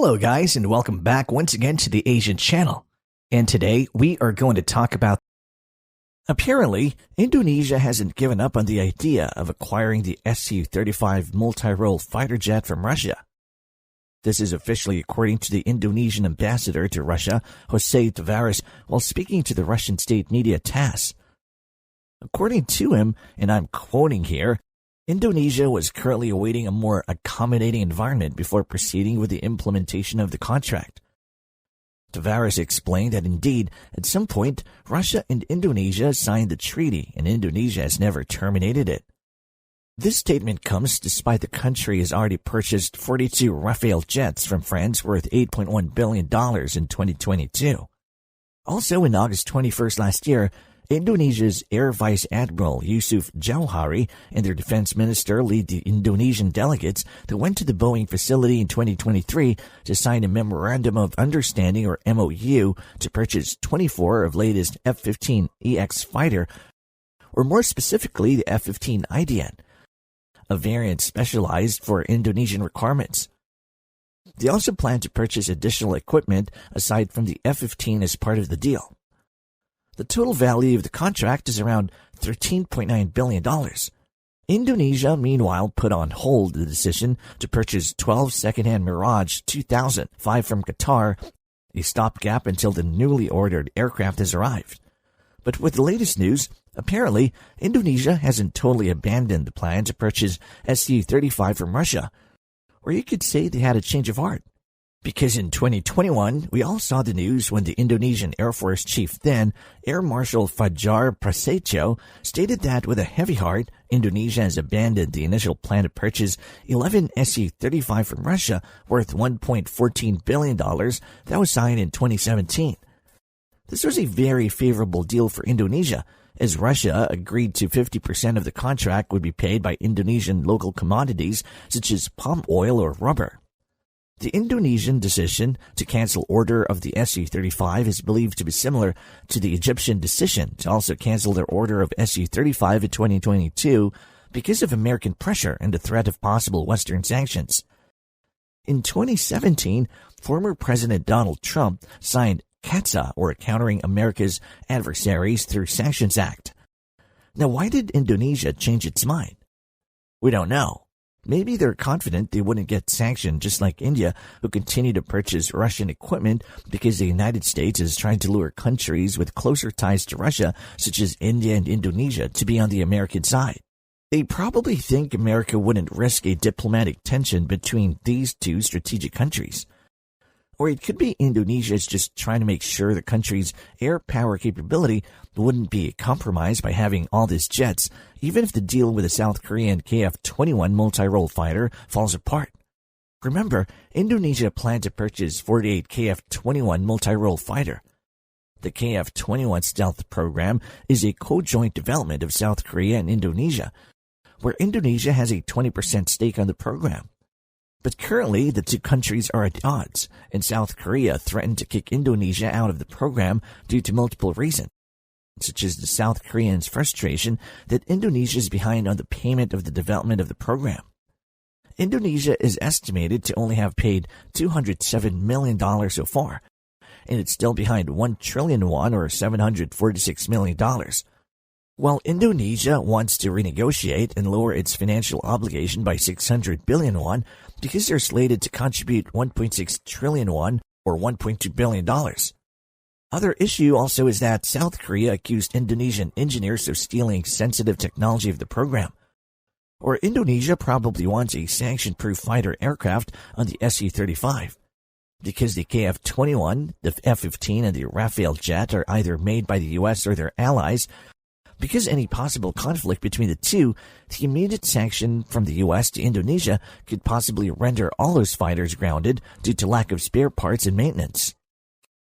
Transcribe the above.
Hello guys, and welcome back once again to the Asian channel. And today we are going to talk about... Apparently, Indonesia hasn't given up on the idea of acquiring the SU-35 multi-role fighter jet from Russia. This is officially according to the Indonesian ambassador to Russia, Jose Tavares, while speaking to the Russian state media TASS. According to him, and I'm quoting here, Indonesia was currently awaiting a more accommodating environment before proceeding with the implementation of the contract. Tavares explained that indeed, at some point, Russia and Indonesia signed the treaty, and Indonesia has never terminated it. This statement comes despite the country has already purchased 42 Rafale jets from France worth $8.1 billion in 2022. Also, in August 21st last year, Indonesia's Air Vice Admiral Yusuf Jauhari and their defense minister lead the Indonesian delegates that went to the Boeing facility in 2023 to sign a Memorandum of Understanding, or MOU, to purchase 24 of latest F-15EX fighter, or more specifically the F-15 IDN, a variant specialized for Indonesian requirements. They also plan to purchase additional equipment aside from the F-15 as part of the deal. The total value of the contract is around $13.9 billion. Indonesia, meanwhile, put on hold the decision to purchase 12 second-hand Mirage 2000, 5 from Qatar, a stopgap until the newly ordered aircraft has arrived. But with the latest news, apparently, Indonesia hasn't totally abandoned the plan to purchase SU-35 from Russia. Or you could say they had a change of heart. Because in 2021, we all saw the news when the Indonesian Air Force chief then, Air Marshal Fajar Prasetyo, stated that with a heavy heart, Indonesia has abandoned the initial plan to purchase 11 SU-35 from Russia worth $1.14 billion that was signed in 2017. This was a very favorable deal for Indonesia, as Russia agreed to 50% of the contract would be paid by Indonesian local commodities such as palm oil or rubber. The Indonesian decision to cancel order of the SU-35 is believed to be similar to the Egyptian decision to also cancel their order of SU-35 in 2022 because of American pressure and the threat of possible Western sanctions. In 2017, former President Donald Trump signed CAATSA, or Countering America's Adversaries Through Sanctions Act. Now, why did Indonesia change its mind? We don't know. Maybe they're confident they wouldn't get sanctioned just like India, who continue to purchase Russian equipment because the United States is trying to lure countries with closer ties to Russia, such as India and Indonesia, to be on the American side. They probably think America wouldn't risk a diplomatic tension between these two strategic countries. Or it could be Indonesia is just trying to make sure the country's air power capability wouldn't be compromised by having all these jets, even if the deal with the South Korean KF-21 multi-role fighter falls apart. Remember, Indonesia planned to purchase 48 KF-21 multi-role fighter. The KF-21 stealth program is a co-joint development of South Korea and Indonesia, where Indonesia has a 20% stake on the program. But currently, the two countries are at odds, and South Korea threatened to kick Indonesia out of the program due to multiple reasons, such as the South Koreans' frustration that Indonesia is behind on the payment of the development of the program. Indonesia is estimated to only have paid $207 million so far, and it's still behind 1 trillion won, or $746 million. While Indonesia wants to renegotiate and lower its financial obligation by 600 billion won because they're slated to contribute 1.6 trillion won, or $1.2 billion. Other issue also is that South Korea accused Indonesian engineers of stealing sensitive technology of the program. Or Indonesia probably wants a sanction-proof fighter aircraft on the SU-35. Because the KF-21, the F-15, and the Rafale jet are either made by the US or their allies, because any possible conflict between the two, the immediate sanction from the U.S. to Indonesia could possibly render all those fighters grounded due to lack of spare parts and maintenance.